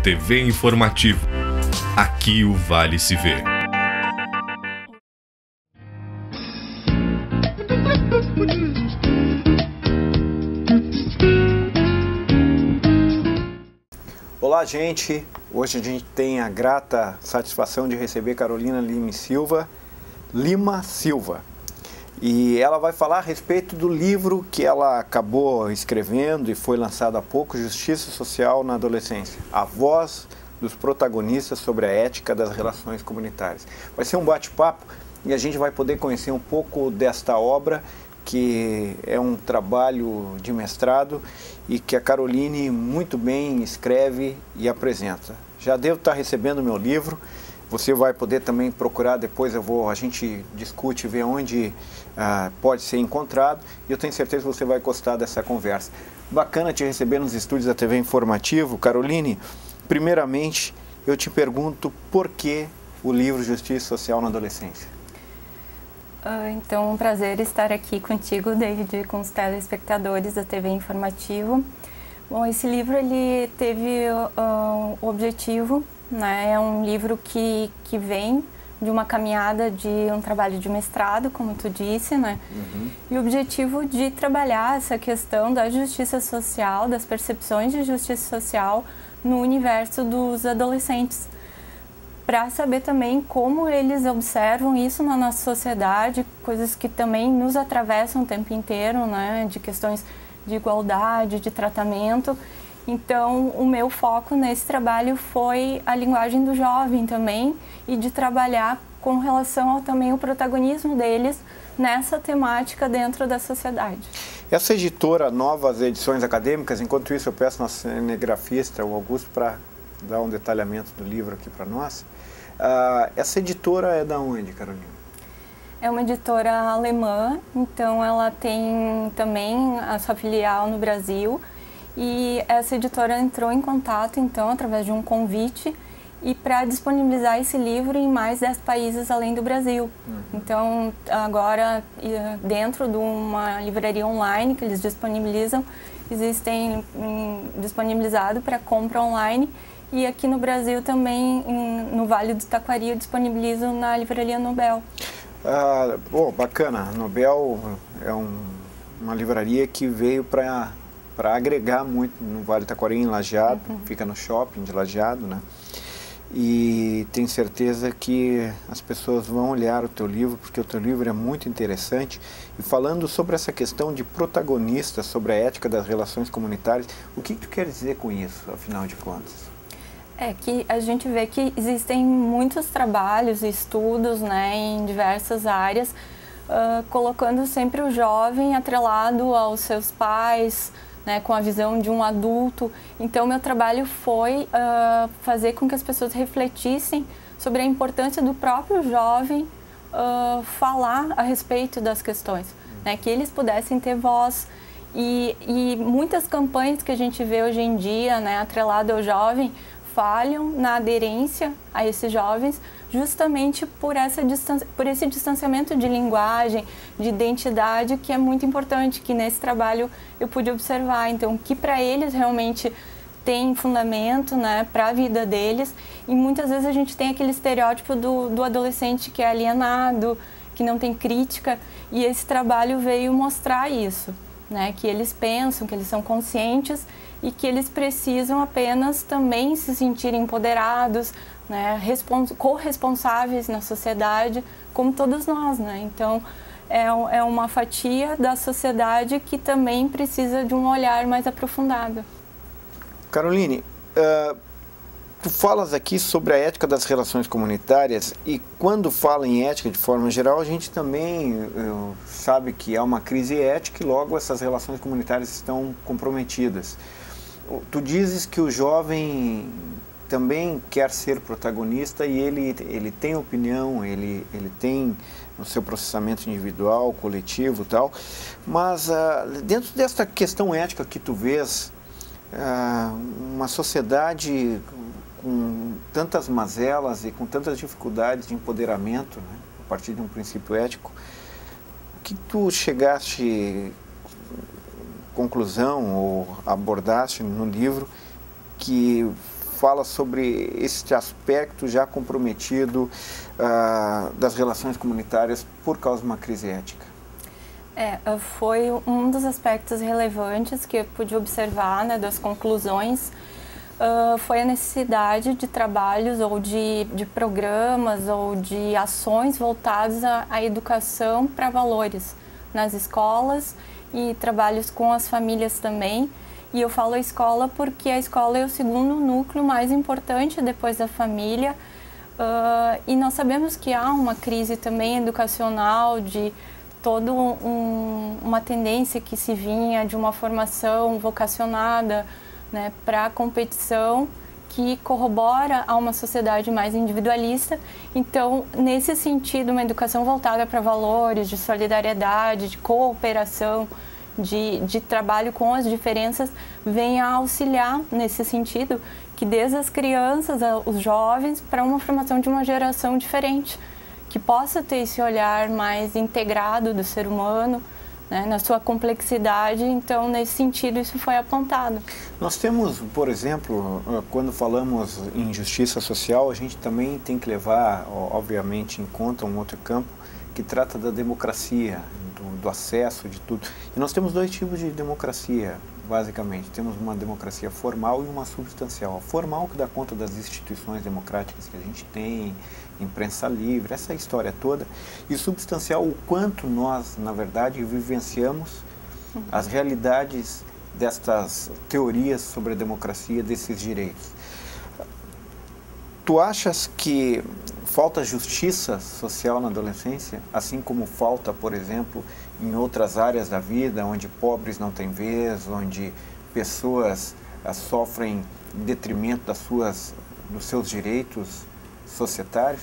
TV Informativo. Aqui o Vale se vê. Olá, gente! Hoje a gente tem a grata satisfação de receber Carolina Lima Silva. E ela vai falar a respeito do livro que ela acabou escrevendo e foi lançado há pouco, Justiça Social na Adolescência. A voz dos protagonistas sobre a ética das relações comunitárias. Vai ser um bate-papo e a gente vai poder conhecer um pouco desta obra, que é um trabalho de mestrado e que a Caroline muito bem escreve e apresenta. Já devo estar recebendo o meu livro, você vai poder também procurar depois, a gente discute, vê onde pode ser encontrado, e eu tenho certeza que você vai gostar dessa conversa. Bacana te receber nos estúdios da TV Informativo. Caroline, primeiramente eu te pergunto por que o livro Justiça Social na Adolescência? Então, é um prazer estar aqui contigo, David, com os telespectadores da TV Informativo. Bom, esse livro ele teve o objetivo, né, é um livro que vem de uma caminhada de um trabalho de mestrado, como tu disse, né? E o objetivo de trabalhar essa questão da justiça social, das percepções de justiça social no universo dos adolescentes, para saber também como eles observam isso na nossa sociedade, coisas que também nos atravessam o tempo inteiro, né, de questões de igualdade, de tratamento. Então, o meu foco nesse trabalho foi a linguagem do jovem também e de trabalhar com relação ao também o protagonismo deles nessa temática dentro da sociedade. Essa editora, Novas Edições Acadêmicas, enquanto isso eu peço nosso cinegrafista, o Augusto, para dar um detalhamento do livro aqui para nós. Essa editora é da onde, Carolina? É uma editora alemã, então ela tem também a sua filial no Brasil, e essa editora entrou em contato, então, através de um convite, e para disponibilizar esse livro em mais 10 países além do Brasil. Então, agora, dentro de uma livraria online que eles disponibilizam, existem disponibilizado para compra online. E aqui no Brasil também, no Vale do Taquari, eu disponibilizo na livraria Nobel. Bacana. Nobel é uma livraria que veio para agregar muito no Vale do Taquari, em Lajeado, fica no shopping de Lajeado, né? E tenho certeza que as pessoas vão olhar o teu livro, porque o teu livro é muito interessante. E falando sobre essa questão de protagonista, sobre a ética das relações comunitárias, o que tu quer dizer com isso, afinal de contas? É que a gente vê que existem muitos trabalhos e estudos, né, em diversas áreas, colocando sempre o jovem atrelado aos seus pais, né, com a visão de um adulto. Então, meu trabalho foi fazer com que as pessoas refletissem sobre a importância do próprio jovem falar a respeito das questões, né, que eles pudessem ter voz. E muitas campanhas que a gente vê hoje em dia, né, atrelado ao jovem, falham na aderência a esses jovens justamente por esse distanciamento de linguagem, de identidade, que é muito importante, que nesse trabalho eu pude observar. Então, que para eles realmente tem fundamento, né, para a vida deles. E muitas vezes a gente tem aquele estereótipo do adolescente que é alienado, que não tem crítica, e esse trabalho veio mostrar isso, né, que eles pensam, que eles são conscientes e que eles precisam apenas também se sentirem empoderados, né, corresponsáveis na sociedade, como todos nós, né? Então, é uma fatia da sociedade que também precisa de um olhar mais aprofundado. Caroline, tu falas aqui sobre a ética das relações comunitárias, e quando fala em ética de forma geral, a gente também sabe que há uma crise ética e logo essas relações comunitárias estão comprometidas. Tu dizes que o jovem também quer ser protagonista e ele tem opinião, ele tem o seu processamento individual, coletivo e tal, mas dentro dessa questão ética que tu vês, uma sociedade com tantas mazelas e com tantas dificuldades de empoderamento, né, a partir de um princípio ético, o que tu chegaste conclusão ou abordaste no livro que fala sobre este aspecto já comprometido das relações comunitárias por causa de uma crise ética? Foi um dos aspectos relevantes que eu pude observar, né, das conclusões, foi a necessidade de trabalhos ou de programas ou de ações voltadas à educação para valores nas escolas e trabalhos com as famílias também. E eu falo a escola porque a escola é o segundo núcleo mais importante depois da família. E nós sabemos que há uma crise também educacional de toda uma tendência que se vinha de uma formação vocacionada, né, para a competição, que corrobora a uma sociedade mais individualista. Então, nesse sentido, uma educação voltada para valores de solidariedade, de cooperação, de trabalho com as diferenças, vem a auxiliar nesse sentido, que desde as crianças, os jovens, para uma formação de uma geração diferente, que possa ter esse olhar mais integrado do ser humano, né, na sua complexidade. Então, nesse sentido, isso foi apontado. Nós temos, por exemplo, quando falamos em justiça social, a gente também tem que levar, obviamente, em conta um outro campo que trata da democracia, do acesso, de tudo. E nós temos dois tipos de democracia, basicamente. Temos uma democracia formal e uma substancial. A formal, que dá conta das instituições democráticas que a gente tem, imprensa livre, essa história toda. E substancial, o quanto nós, na verdade, vivenciamos as realidades destas teorias sobre a democracia, desses direitos. Tu achas que falta justiça social na adolescência, assim como falta, por exemplo, em outras áreas da vida, onde pobres não têm vez, onde pessoas sofrem em detrimento dos seus direitos societários?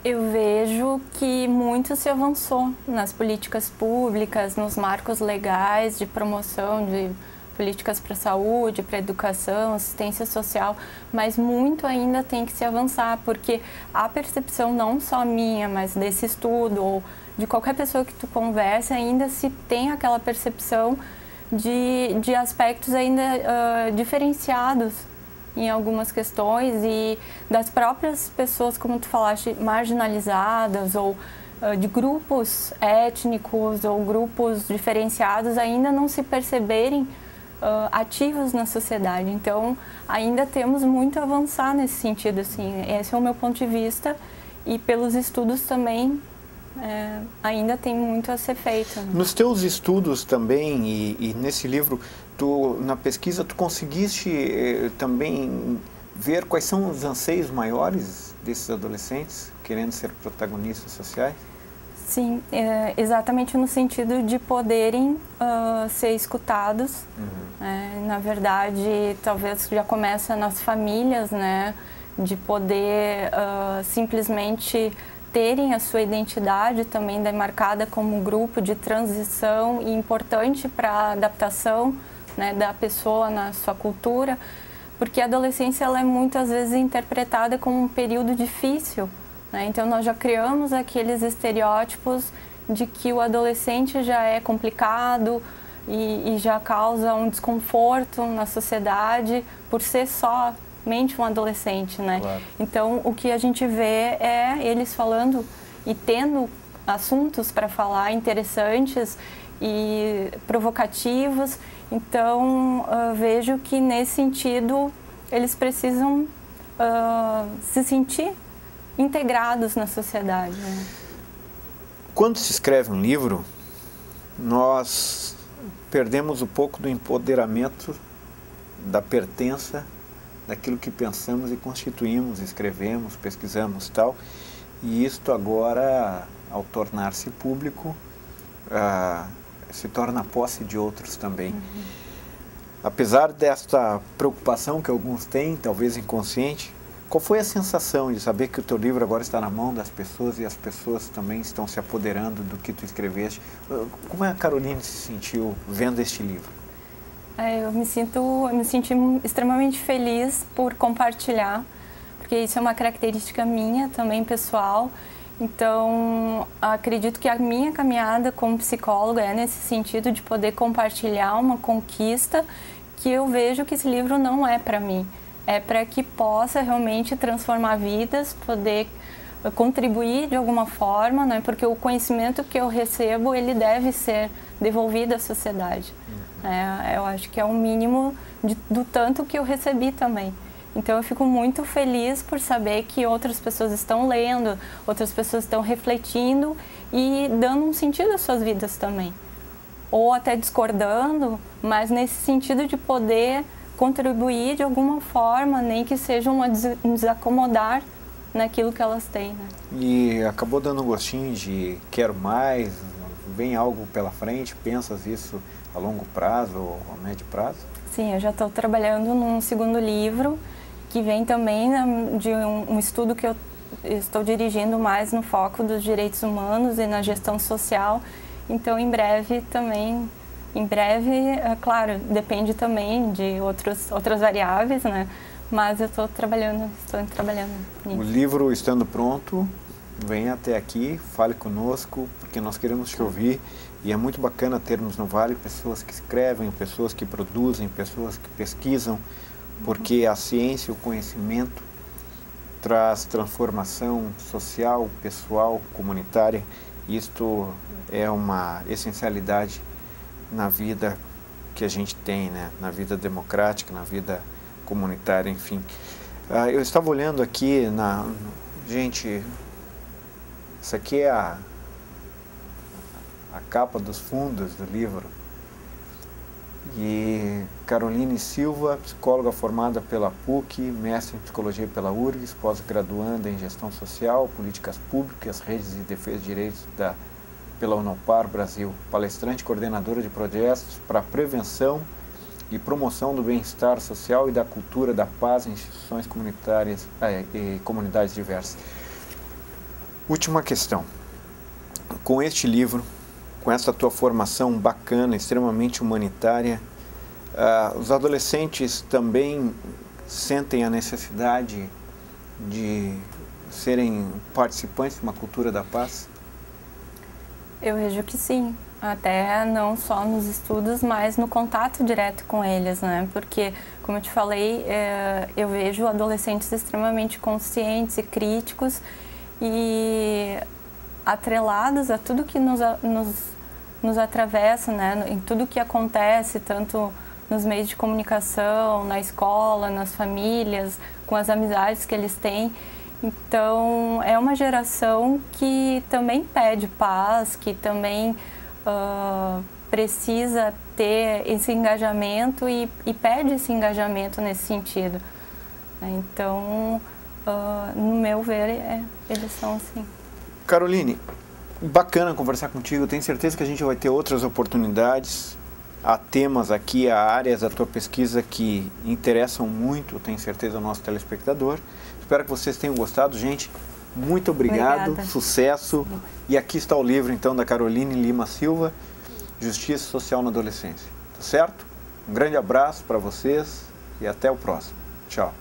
Eu vejo que muito se avançou nas políticas públicas, nos marcos legais de promoção de políticas para a saúde, para a educação, assistência social, mas muito ainda tem que se avançar, porque a percepção não só minha, mas desse estudo, ou de qualquer pessoa que tu conversa, ainda se tem aquela percepção de aspectos ainda diferenciados em algumas questões, e das próprias pessoas, como tu falaste, marginalizadas, ou de grupos étnicos ou grupos diferenciados ainda não se perceberem ativos na sociedade. Então, ainda temos muito a avançar nesse sentido, assim. Esse é o meu ponto de vista, e pelos estudos também ainda tem muito a ser feito, né? Nos teus estudos também, e nesse livro, na pesquisa, tu conseguiste também ver quais são os anseios maiores desses adolescentes querendo ser protagonistas sociais? Sim, exatamente no sentido de poderem ser escutados. Na verdade, talvez já começa nas famílias, né, de poder simplesmente terem a sua identidade também demarcada como um grupo de transição e importante para a adaptação, né, da pessoa na sua cultura, porque a adolescência ela é muitas vezes interpretada como um período difícil. Então, nós já criamos aqueles estereótipos de que o adolescente já é complicado e já causa um desconforto na sociedade por ser somente um adolescente, né? Claro. Então, o que a gente vê é eles falando e tendo assuntos para falar interessantes e provocativos. Então, vejo que, nesse sentido, eles precisam se sentir integrados na sociedade, né? Quando se escreve um livro, nós perdemos um pouco do empoderamento, da pertença, daquilo que pensamos e constituímos, escrevemos, pesquisamos e tal. E isto agora, ao tornar-se público, se torna posse de outros também. Apesar desta preocupação que alguns têm, talvez inconsciente, qual foi a sensação de saber que o teu livro agora está na mão das pessoas e as pessoas também estão se apoderando do que tu escreveste? Como a Caroline se sentiu vendo este livro? Eu me senti extremamente feliz por compartilhar, porque isso é uma característica minha também pessoal. Então, acredito que a minha caminhada como psicóloga é nesse sentido de poder compartilhar uma conquista que eu vejo que esse livro não é para mim. é para que possa realmente transformar vidas, poder contribuir de alguma forma, né? Porque o conhecimento que eu recebo, ele deve ser devolvido à sociedade. Eu acho que é o mínimo do tanto que eu recebi também. Então eu fico muito feliz por saber que outras pessoas estão lendo, outras pessoas estão refletindo e dando um sentido às suas vidas também. Ou até discordando, mas nesse sentido de poder contribuir de alguma forma, nem que seja um desacomodar naquilo que elas têm, né? E acabou dando um gostinho de quero mais, vem algo pela frente, pensas isso a longo prazo ou a médio prazo? Sim, eu já estou trabalhando num segundo livro, que vem também de um estudo que eu estou dirigindo mais no foco dos direitos humanos e na gestão social. Então, em breve, claro, depende também de outras variáveis, né? Mas eu estou trabalhando nisso. O livro estando pronto, venha até aqui, fale conosco, porque nós queremos te ouvir. E é muito bacana termos no Vale pessoas que escrevem, pessoas que produzem, pessoas que pesquisam, porque a ciência, o conhecimento, traz transformação social, pessoal, comunitária. Isto é uma essencialidade na vida que a gente tem, né? Na vida democrática, na vida comunitária, enfim. Eu estava olhando aqui, gente, isso aqui é a capa dos fundos do livro. E Caroline Silva, psicóloga formada pela PUC, mestre em psicologia pela URGS, pós-graduanda em gestão social, políticas públicas, redes de defesa de direitos pela Unopar Brasil, palestrante e coordenadora de projetos para prevenção e promoção do bem-estar social e da cultura da paz em instituições comunitárias e comunidades diversas. Última questão. Com este livro, com essa tua formação bacana, extremamente humanitária, os adolescentes também sentem a necessidade de serem participantes de uma cultura da paz? Eu vejo que sim, até não só nos estudos, mas no contato direto com eles, né? Porque, como eu te falei, eu vejo adolescentes extremamente conscientes e críticos e atrelados a tudo que nos atravessa, né? Em tudo que acontece, tanto nos meios de comunicação, na escola, nas famílias, com as amizades que eles têm. Então, é uma geração que também pede paz, que também precisa ter esse engajamento e pede esse engajamento nesse sentido. Então, no meu ver, eles são assim. Caroline, bacana conversar contigo. Tenho certeza que a gente vai ter outras oportunidades. Há temas aqui, há áreas da tua pesquisa que interessam muito, tenho certeza, ao nosso telespectador. Espero que vocês tenham gostado, gente. Muito obrigado, Obrigada. Sucesso. E aqui está o livro, então, da Caroline Lima Silva, Justiça Social na Adolescência. Tá certo? Um grande abraço para vocês e até o próximo. Tchau.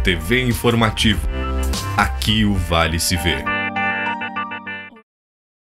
TV Informativo. Aqui o Vale se vê.